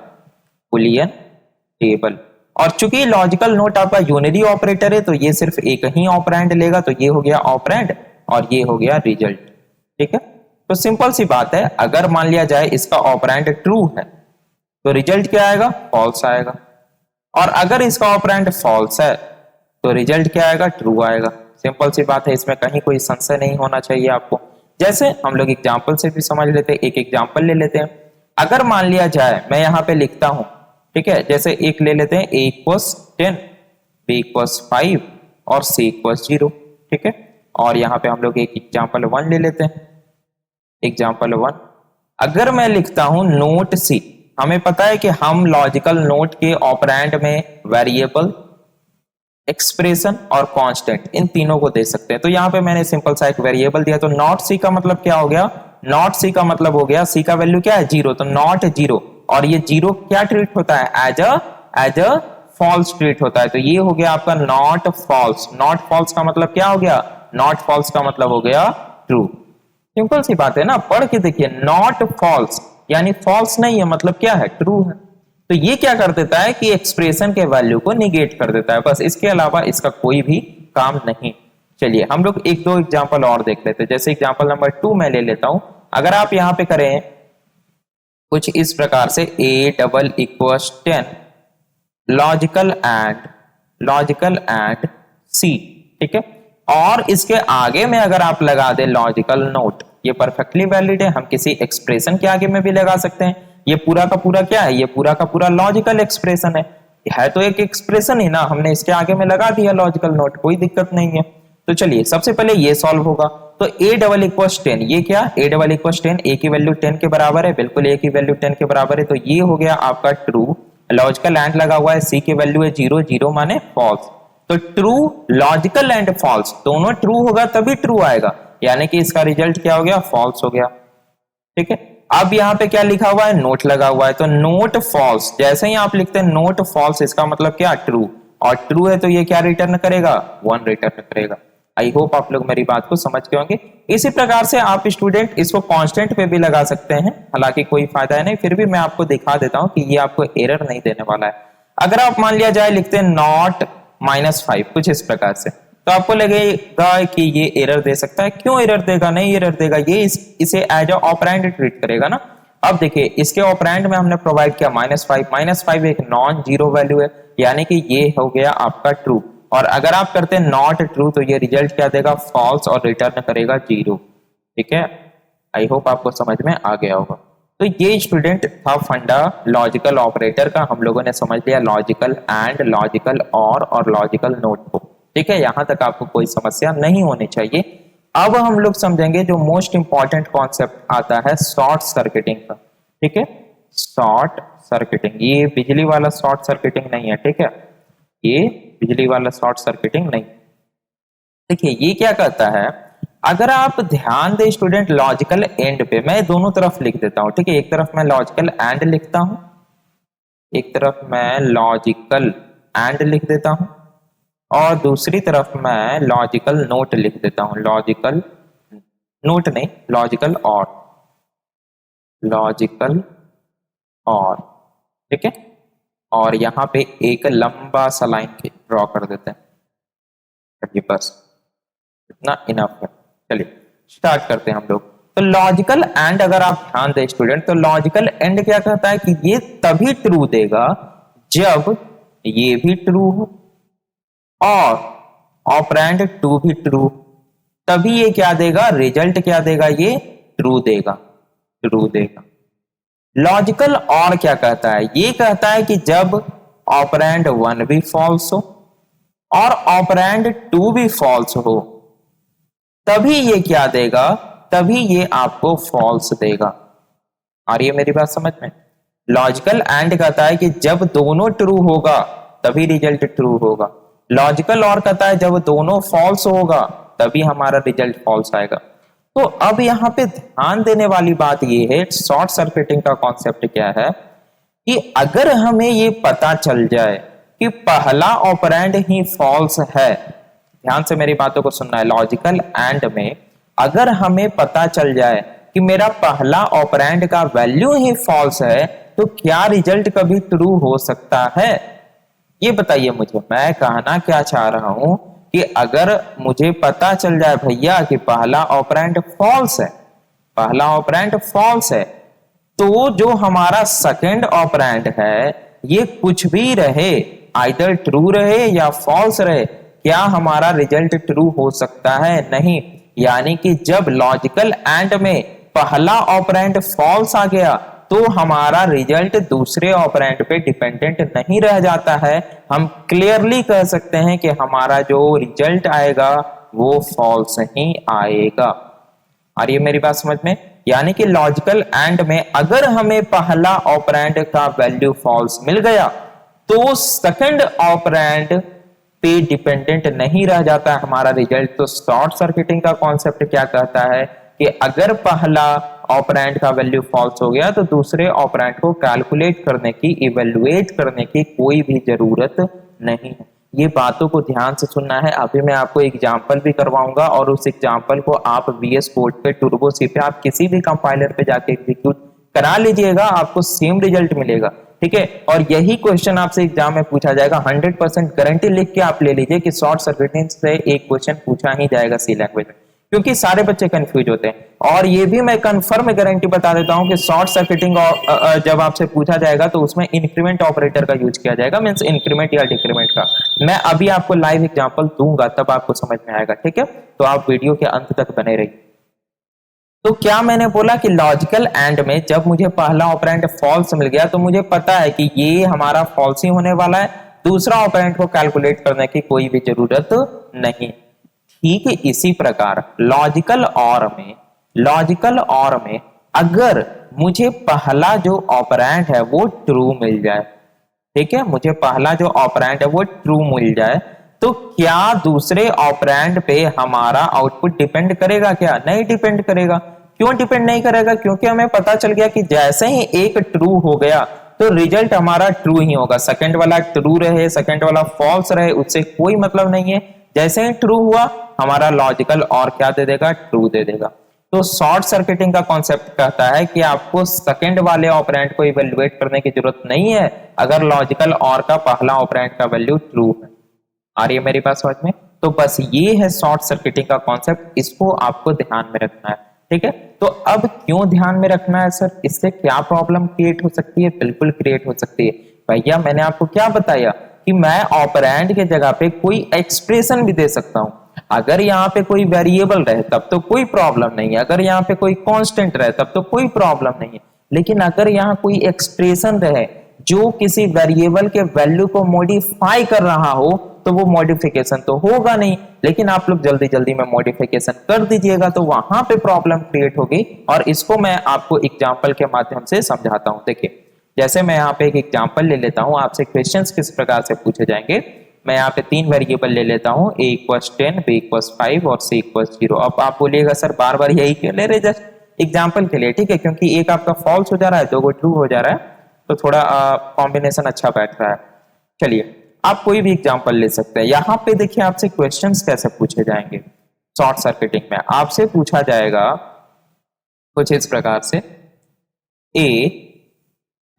S1: बुलियन टेबल। और चूंकि लॉजिकल नोट आपका यूनिरी ऑपरेटर है तो ये सिर्फ एक ही ऑपरेंड लेगा, तो ये हो गया ऑपरेंड और ये हो गया रिजल्ट। ठीक है, तो सिंपल सी बात है, अगर मान लिया जाए इसका ऑपरेंड ट्रू है तो रिजल्ट क्या आएगा? फॉल्स आएगा, और अगर इसका ऑपरेंड फॉल्स है तो रिजल्ट क्या आएगा? ट्रू आएगा। सिंपल सी बात है, इसमें कहीं कोई संशय नहीं होना चाहिए आपको। जैसे हम लोग एग्जाम्पल से भी समझ लेते हैं, एक एग्जाम्पल ले लेते हैं। अगर मान लिया जाए मैं यहाँ पे लिखता हूं, ठीक है, जैसे एक ले लेते हैं, a = 10, b = 5 और c = 0। ठीक है, और यहाँ पे हम लोग एक एग्जाम्पल 1 ले लेते हैं, एग्जाम्पल 1। अगर मैं लिखता हूं नोट सी, हमें पता है कि हम लॉजिकल नोट के ऑपरेंड में वेरिएबल, एक्सप्रेशन और कांस्टेंट इन तीनों को दे सकते हैं। तो यहाँ पे मैंने सिंपल सा एक वेरिएबल दिया, तो नॉट सी का मतलब क्या हो गया? नॉट सी का मतलब हो गया सी का वैल्यू क्या है? 0, तो नॉट 0, और ये 0 क्या ट्रीट होता है? एज अ फॉल्स ट्रीट होता है। तो ये हो गया आपका नॉट फॉल्स। नॉट फॉल्स का मतलब क्या हो गया? नॉट फॉल्स का मतलब हो गया ट्रू। सिंपल सी बात है ना, पढ़ के देखिए, नॉट फॉल्स यानी फॉल्स नहीं है, मतलब क्या है? ट्रू है। तो ये क्या कर देता है कि एक्सप्रेशन के वैल्यू को निगेट कर देता है, बस, इसके अलावा इसका कोई भी काम नहीं। चलिए हम लोग एक दो एग्जांपल और देख लेते हैं। जैसे एग्जांपल नंबर 2 मैं ले लेता हूं। अगर आप यहां पे करें कुछ इस प्रकार से, a = 10 लॉजिकल एंड c, ठीक है, और इसके आगे में अगर आप लगा दे लॉजिकल नोट, ये परफेक्टली वैलिड है। हम किसी एक्सप्रेशन के आगे में भी लगा सकते हैं। ये पूरा का पूरा क्या है? ये पूरा का पूरा लॉजिकल एक्सप्रेशन है तो एक एक्सप्रेशन ही ना, हमने इसके आगे में लगा दिया लॉजिकल नोट, कोई दिक्कत नहीं है। तो चलिए सबसे पहले ये सॉल्व होगा। तो a = 10, ये क्या? a = 10, a की वैल्यू 10 के बराबर है, बिल्कुल a की वैल्यू 10 के बराबर है, तो ये हो गया आपका ट्रू। लॉजिकल एंड लगा हुआ है, c की वैल्यू है 0, 0 माने फॉल्स। तो ट्रू, लॉजिकल एंड फॉल्स दोनों ट्रू होगा तभी ट्रू आएगा, यानी कि इसका रिजल्ट क्या हो गया? फॉल्स हो गया। ठीक है, अब यहाँ पे क्या लिखा हुआ है? नोट लगा हुआ है, तो नोट फॉल्स, जैसे ही आप लिखते हैं नोट फॉल्स, इसका मतलब क्या? ट्रू, और ट्रू है तो ये क्या रिटर्न करेगा? 1 रिटर्न करेगा। आई होप आप लोग मेरी बात को समझ के होंगे। इसी प्रकार से आप स्टूडेंट इसको कांस्टेंट पे भी लगा सकते हैं, हालांकि कोई फायदा है नहीं, फिर भी मैं आपको दिखा देता हूं कि ये आपको एरर नहीं देने वाला है। अगर आप मान लिया जाए लिखते हैं नॉट -5, कुछ इस प्रकार से, तो आपको लगेगा कि ये एरर दे सकता है। क्यों एरर देगा? नहीं एरर देगा, ये इसे एज अ ऑपरेंड ट्रीट करेगा ना। अब देखिए इसके ऑपरेंड में हमने प्रोवाइड किया -5, -5 एक नॉन जीरो वैल्यू है, यानी कि ये हो गया आपका ट्रू। और अगर आप करते हैं नॉट ट्रू तो ये रिजल्ट क्या देगा, फॉल्स, और रिटर्न करेगा 0। ठीक है, आई होप आपको समझ में आ गया होगा। तो ये स्टूडेंट था फंडा लॉजिकल ऑपरेटर का, हम लोगों ने समझ लिया लॉजिकल एंड, लॉजिकल और लॉजिकल नोट को। ठीक है, यहां तक आपको कोई समस्या नहीं होनी चाहिए। अब हम लोग समझेंगे जो मोस्ट इंपॉर्टेंट कॉन्सेप्ट आता है शॉर्ट सर्किटिंग का। ठीक है, शॉर्ट सर्किटिंग, ये बिजली वाला शॉर्ट सर्किटिंग नहीं है। ठीक है, ये बिजली वाला शॉर्ट सर्किटिंग नहीं। देखिए ये क्या कहता है, अगर आप ध्यान दें स्टूडेंट लॉजिकल एंड पे, मैं दोनों तरफ लिख देता हूं। ठीक है, एक तरफ मैं लॉजिकल एंड लिखता हूं, एक तरफ मैं लॉजिकल एंड लिख देता हूं, और दूसरी तरफ मैं लॉजिकल नोट लिख देता हूं। लॉजिकल नोट नहीं, लॉजिकल और, लॉजिकल और। ठीक है, और यहां पे एक लंबा सा लाइन ड्रॉ कर देते हैं। चलिए बस इतना इनफ है। चलिए स्टार्ट करते हैं हम लोग। तो लॉजिकल एंड अगर आप ध्यान दें स्टूडेंट, तो लॉजिकल एंड क्या कहता है कि ये तभी ट्रू देगा जब ये भी ट्रू हो और ऑपरेंड टू भी ट्रू, तभी ये क्या देगा, रिजल्ट क्या देगा, ये ट्रू देगा, ट्रू देगा। लॉजिकल और क्या कहता है, ये कहता है कि जब ऑपरेंड 1 भी फॉल्स हो और ऑपरेंड 2 भी फॉल्स हो, तभी ये क्या देगा, तभी ये आपको फॉल्स देगा। आ रही है मेरी बात समझ में? लॉजिकल एंड कहता है कि जब दोनों ट्रू होगा तभी रिजल्ट ट्रू होगा। लॉजिकल और कहता है जब दोनों फॉल्स होगा तभी हमारा रिजल्ट फॉल्स आएगा। तो अब यहां पे ध्यान देने वाली बात ये है, शॉर्ट सर्किटिंग का कॉन्सेप्ट क्या है कि अगर हमें ये पता चल जाए कि पहला ऑपरेंड ही फॉल्स है, ध्यान से मेरी बातों को सुनना है, लॉजिकल एंड में अगर हमें पता चल जाए कि मेरा पहला ऑपरेंड का वैल्यू ही फॉल्स है, तो क्या रिजल्ट कभी ट्रू हो सकता है? ये बताइए मुझे। मैं कहना क्या चाह रहा हूं कि अगर मुझे पता चल जाए भैया कि पहला ऑपरेंड फॉल्स है, पहला ऑपरेंड फॉल्स है, तो जो हमारा सेकंड ऑपरेंड है ये कुछ भी रहे, आइदर ट्रू रहे या फॉल्स रहे, क्या हमारा रिजल्ट ट्रू हो सकता है? नहीं। यानी कि जब लॉजिकल एंड में पहला ऑपरेंड फॉल्स आ गया तो हमारा रिजल्ट दूसरे ऑपरेंड पे डिपेंडेंट नहीं रह जाता है। हम क्लियरली कह सकते हैं कि हमारा जो रिजल्ट आएगा वो फॉल्स ही आएगा। आ रही है मेरी बात समझ में? यानी कि लॉजिकल एंड में अगर हमें पहला ऑपरेंड का वैल्यू फॉल्स मिल गया तो सेकंड ऑपरेंड पे डिपेंडेंट नहीं रह जाता है हमारा रिजल्ट। तो शॉर्ट सर्किटिंग का कॉन्सेप्ट क्या कहता है कि अगर पहला ऑपरेंड का वैल्यू फॉल्स हो गया तो दूसरे ऑपरेंड को कैलकुलेट करने की, इवेलुएट करने की कोई भी जरूरत नहीं है। ये बातों को ध्यान से सुनना है। अभी मैं आपको एग्जांपल भी करवाऊंगा और उस एग्जांपल को आप VS कोड पे, टर्बो सी पे, आप किसी भी कंपाइलर पे जाके एग्जीक्यूट करा लीजिएगा, आपको सेम रिजल्ट मिलेगा। ठीक है, और यही क्वेश्चन आपसे एग्जाम में पूछा जाएगा। 100% गारंटी लिख के आप ले लीजिए कि शॉर्ट सर्किटिंग से एक क्वेश्चन पूछा ही जाएगा सी लैंग्वेज में, क्योंकि सारे बच्चे कंफ्यूज होते हैं। और ये भी मैं कंफर्म गारंटी बता देता हूं कि शॉर्ट सर्किटिंग जब आपसे पूछा जाएगा तो उसमें इंक्रीमेंट ऑपरेटर का यूज किया जाएगा, मींस इंक्रीमेंट या डिक्रीमेंट का। मैं अभी आपको लाइव एग्जांपल दूंगा तब आपको समझ में आएगा। ठीक है, तो आप वीडियो के अंत तक बने रहिए। तो क्या मैंने बोला कि लॉजिकल एंड में जब मुझे पहला ऑपरेंड फॉल्स मिल गया तो मुझे पता है कि ये हमारा फॉल्स ही होने वाला है, दूसरा ऑपरेंड को कैलकुलेट करने की कोई भी जरूरत नहीं। ठीक है, इसी प्रकार लॉजिकल और में अगर मुझे पहला जो ऑपरेंड है वो ट्रू मिल जाए, ठीक है, मुझे पहला जो ऑपरेंड है वो ट्रू मिल जाए, तो क्या दूसरे ऑपरेंड पे हमारा आउटपुट डिपेंड करेगा? क्या नहीं डिपेंड करेगा। क्यों डिपेंड नहीं करेगा? क्योंकि हमें पता चल गया कि जैसे ही एक ट्रू हो गया तो रिजल्ट हमारा ट्रू ही होगा। सेकंड वाला ट्रू रहे, सेकंड वाला फॉल्स रहे, उससे कोई मतलब नहीं है। जैसे ही ट्रू हुआ हमारा लॉजिकल और क्या दे देगा? ट्रू दे देगा। तो शॉर्ट सर्किटिंग का कॉन्सेप्ट कहता है कि आपको सेकंड वाले ऑपरेंड को इवेलुएट करने की जरूरत नहीं है अगर लॉजिकल और का पहला ऑपरेंड का वैल्यू ट्रू है। आ रही है मेरी बात समझ में? तो बस ये है शॉर्ट सर्किटिंग का कॉन्सेप्ट, इसको आपको ध्यान में रखना है। ठीक है। तो अब क्यों ध्यान में रखना है सर, इससे क्या प्रॉब्लम क्रिएट हो सकती है? बिल्कुल क्रिएट हो सकती है भैया। मैंने आपको क्या बताया कि मैं ऑपरेंड के जगह पे कोई एक्सप्रेशन भी दे सकता हूं। अगर यहाँ पे कोई वेरिएबल रहे तब तो कोई प्रॉब्लम नहीं है, अगर यहाँ पे कोई कांस्टेंट रहे तब तो कोई प्रॉब्लम नहीं है, लेकिन अगर यहाँ कोई एक्सप्रेशन रहे जो किसी वेरिएबल के वैल्यू को मॉडिफाई कर रहा हो तो वो मॉडिफिकेशन तो होगा नहीं, लेकिन आप लोग जल्दी जल्दी में मॉडिफिकेशन कर दीजिएगा तो वहां पे प्रॉब्लम क्रिएट होगी। और इसको मैं आपको एग्जांपल के माध्यम से समझाता हूं। देखिए, जैसे मैं यहाँ पे एक एग्जांपल ले लेता हूं, आपसे क्वेश्चंस किस प्रकार से पूछे जाएंगे। मैं यहाँ पे 3 वेरिएबल ले लेता हूँ, a = 10, b = 5 और c = 0। अब आप बोलिएगा सर बार बार यही क्यों ले रहे, जस्ट एग्जाम्पल के लिए, ठीक है, क्योंकि एक आपका फॉल्स हो जा रहा है, 2 को ट्रू हो जा रहा है, तो थोड़ा कॉम्बिनेशन अच्छा बैठ रहा है। चलिए, आप कोई भी एग्जाम्पल ले सकते हैं। यहाँ पे देखिए आपसे क्वेश्चंस कैसे पूछे जाएंगे। शॉर्ट सर्किटिंग में आपसे पूछा जाएगा कुछ इस प्रकार से, a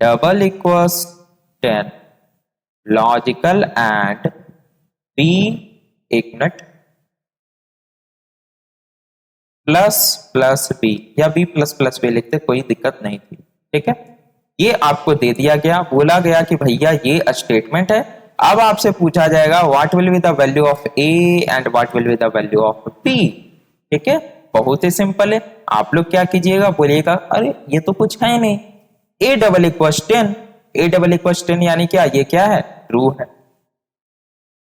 S1: = 10 लॉजिकल एंड b, एक मिनट, प्लस b या b++ लिखते, कोई दिक्कत नहीं थी, ठीक है। ये आपको दे दिया गया, बोला गया कि भैया ये स्टेटमेंट है। अब आपसे पूछा जाएगा what will be the value of a and what will be the value of b, ठीक है। बहुत ही सिंपल है। आप लोग क्या कीजिएगा, बोलिएगा अरे ये तो कुछ है नहीं, a = 10, a = 10 यानी क्या, ये क्या है, ट्रू है।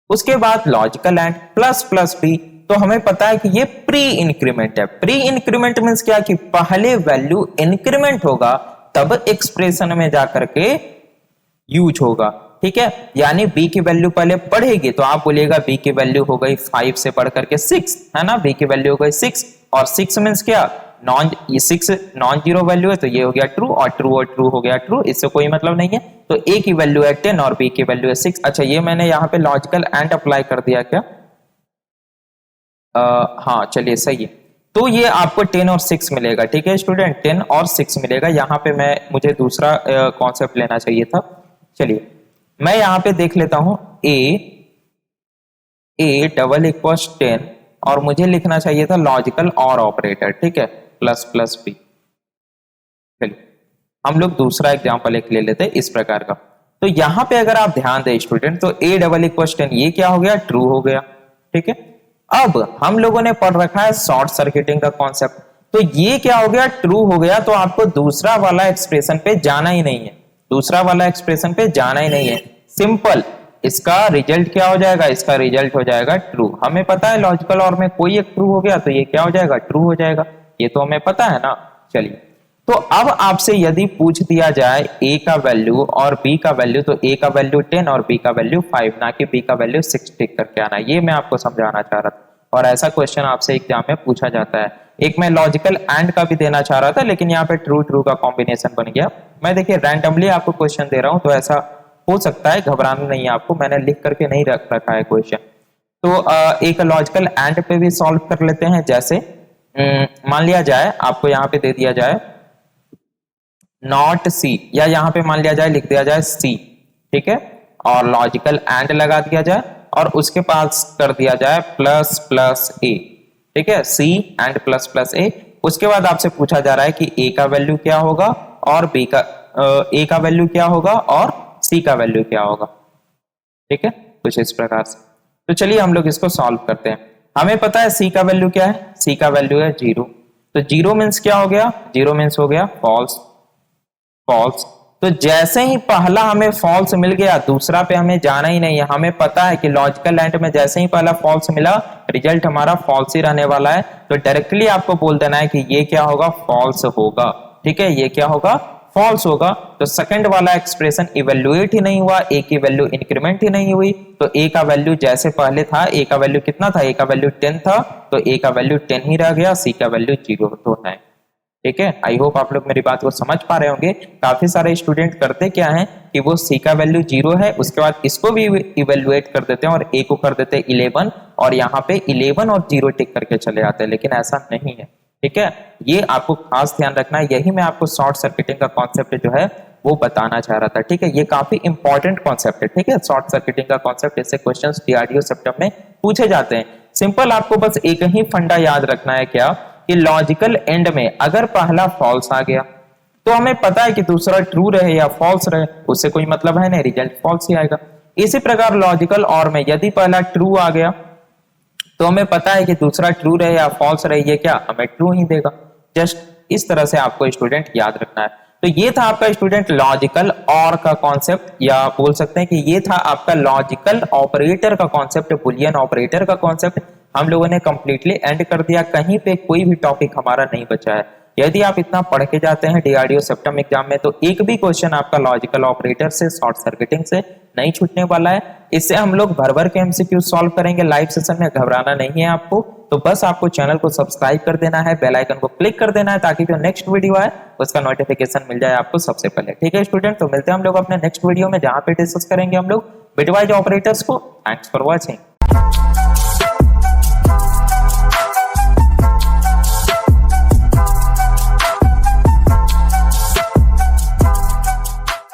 S1: उसके बाद लॉजिकल एंड प्लस b, तो हमें पता है कि ये प्री इंक्रीमेंट है। प्री इंक्रीमेंट मींस क्या, कि पहले वैल्यू इंक्रीमेंट होगा तब एक्सप्रेशन में जाकर के यूज होगा, ठीक है। यानी b की वैल्यू पहले बढ़ेगी, तो आप बोलिएगा b की वैल्यू हो गई 5 से बढ़ करके 6, है ना, b की वैल्यू हो गई 6, और 6 मींस क्या, ये 6 नॉन जीरो वैल्यू है, तो ये हो गया ट्रू, और ट्रू हो गया ट्रू, इससे कोई मतलब नहीं है। तो a की वैल्यू है 10 और b की वैल्यू है 6। अच्छा, ये मैंने यहाँ पे लॉजिकल एंड अप्लाई कर दिया क्या? हाँ, चलिए सही है। तो ये आपको 10 और 6 मिलेगा, ठीक है स्टूडेंट, 10 और 6 मिलेगा। यहाँ पे मुझे दूसरा कॉन्सेप्ट लेना चाहिए था। चलिए, मैं यहाँ पे देख लेता हूं a = 10 और मुझे लिखना चाहिए था लॉजिकल और ऑपरेटर, ठीक है, प्लस b। चलिए, हम लोग दूसरा एग्जांपल एक ले लेते हैं इस प्रकार का। तो यहाँ पे अगर आप ध्यान दें स्टूडेंट, तो a = 10 ये क्या हो गया, ट्रू हो गया, ठीक है। अब हम लोगों ने पढ़ रखा है शॉर्ट सर्किटिंग का कॉन्सेप्ट, तो ये क्या हो गया, ट्रू हो गया, तो आपको दूसरा वाला एक्सप्रेशन पे जाना ही नहीं है, दूसरा वाला एक्सप्रेशन पे जाना ही नहीं है। सिंपल, इसका रिजल्ट क्या हो जाएगा, इसका रिजल्ट हो जाएगा ट्रू। हमें पता है लॉजिकल और में कोई एक ट्रू हो गया तो ये क्या हो जाएगा, ट्रू हो जाएगा, ये तो हमें पता है ना। चलिए, तो अब आपसे यदि पूछ दिया जाए a का वैल्यू और b का वैल्यू, तो a का वैल्यू 10 और b का वैल्यू 5, ना कि b का वैल्यू 6 टिक करके आना, ये मैं आपको समझाना चाह रहा था। और ऐसा क्वेश्चन आपसे एग्जाम में पूछा जाता है। एक मैं लॉजिकल एंड का भी देना चाह रहा था, लेकिन यहाँ पे ट्रू का कॉम्बिनेशन बन गया। मैं देखिए रैंडमली आपको क्वेश्चन दे रहा हूं, तो ऐसा हो सकता है, घबराना नहीं है आपको, मैंने लिख करके नहीं रखा है क्वेश्चन। तो एक लॉजिकल एंड पे भी सॉल्व कर लेते हैं। जैसे मान लिया जाए आपको यहाँ पे दे दिया जाए नॉट सी, या यहाँ पे मान लिया जाए लिख दिया जाए सी, ठीक है, और लॉजिकल एंड लगा दिया जाए और उसके पास कर दिया जाए प्लस ए, ठीक है, सी एंड प्लस ए। उसके बाद आपसे पूछा जा रहा है कि ए का वैल्यू क्या होगा और बी का ए का वैल्यू क्या होगा और सी का वैल्यू क्या होगा, ठीक है, कुछ इस प्रकार से। तो चलिए हम लोग इसको सॉल्व करते हैं। हमें पता है सी का वैल्यू क्या है, सी का वैल्यू है 0, तो 0 मीन्स क्या हो गया, 0 मीन्स हो गया फॉल्स। तो जैसे ही पहला हमें फॉल्स मिल गया, दूसरा पे हमें जाना ही नहीं है। हमें पता है कि लॉजिकल एंड में जैसे ही पहला फॉल्स मिला, रिजल्ट हमारा फॉल्स ही रहने वाला है, तो डायरेक्टली आपको बोल देना है कि ये क्या होगा, फॉल्स होगा, ठीक है, ये क्या होगा, फॉल्स होगा। तो सेकंड वाला एक्सप्रेशन इवेल्युएट ही नहीं हुआ, ए की वैल्यू इंक्रीमेंट ही नहीं हुई, तो ए का वैल्यू जैसे पहले था, ए का वैल्यू कितना था, ए का वैल्यू 10 था, तो ए का वैल्यू 10 ही रह गया, सी का वैल्यू 0 तो है, ठीक है। आई होप आप लोग मेरी बात को समझ पा रहे होंगे। काफी सारे स्टूडेंट करते क्या हैं कि वो सी का वैल्यू 0 है, उसके बाद इसको भी इवेल्युएट कर देते हैं और ए को कर देते हैं 11, और यहाँ पे 11 और 0 टिक करके चले जाते हैं, लेकिन ऐसा नहीं है, ठीक है। ये आपको खास ध्यान रखना है, यही मैं आपको शॉर्ट सर्किटिंग का कॉन्सेप्ट जो है वो बताना चाह रहा था, ठीक है। ये काफी इंपॉर्टेंट कॉन्सेप्ट है, ठीक है, शॉर्ट सर्किटिंग का कॉन्सेप्ट। इससे क्वेश्चंस डीआरडीओ सेप्टम में पूछे जाते हैं। सिंपल, आपको बस एक ही फंडा याद रखना है, क्या कि लॉजिकल एंड में अगर पहला फॉल्स आ गया तो हमें पता है कि दूसरा ट्रू रहे या फॉल्स रहे, उससे कोई मतलब है नहीं, रिजल्ट फॉल्स ही आएगा। इसी प्रकार लॉजिकल और में यदि पहला ट्रू आ गया तो हमें पता है कि दूसरा ट्रू रहे या फॉल्स रहे, ये क्या हमें ट्रू ही देगा। जस्ट इस तरह से आपको स्टूडेंट याद रखना है। तो ये था आपका स्टूडेंट लॉजिकल और का कॉन्सेप्ट, या बोल सकते हैं कि ये था आपका लॉजिकल ऑपरेटर का कॉन्सेप्ट, बुलियन ऑपरेटर का कॉन्सेप्ट हम लोगों ने कंप्लीटली एंड कर दिया। कहीं पे कोई भी टॉपिक हमारा नहीं बचा है। यदि आप इतना पढ़ के जाते हैं डीआरडीओ सेप्टम एग्जाम में तो एक भी क्वेश्चन आपका लॉजिकल ऑपरेटर से, शॉर्ट सर्किटिंग से नहीं छूटने वाला है। इससे हम लोग भर भर के एमसीक्यू सॉल्व करेंगे लाइव सेशन में, घबराना नहीं है आपको। तो बस आपको चैनल को सब्सक्राइब कर देना है, बेल आइकन को क्लिक कर देना है ताकि जो नेक्स्ट वीडियो आए उसका नोटिफिकेशन मिल जाए आपको सबसे पहले। ठीक है स्टूडेंट, तो मिलते हैं हम लोग अपने नेक्स्ट वीडियो में जहां पे डिस्कस करेंगे हम लोग बिटवाइज ऑपरेटर्स को। Thanks for watching.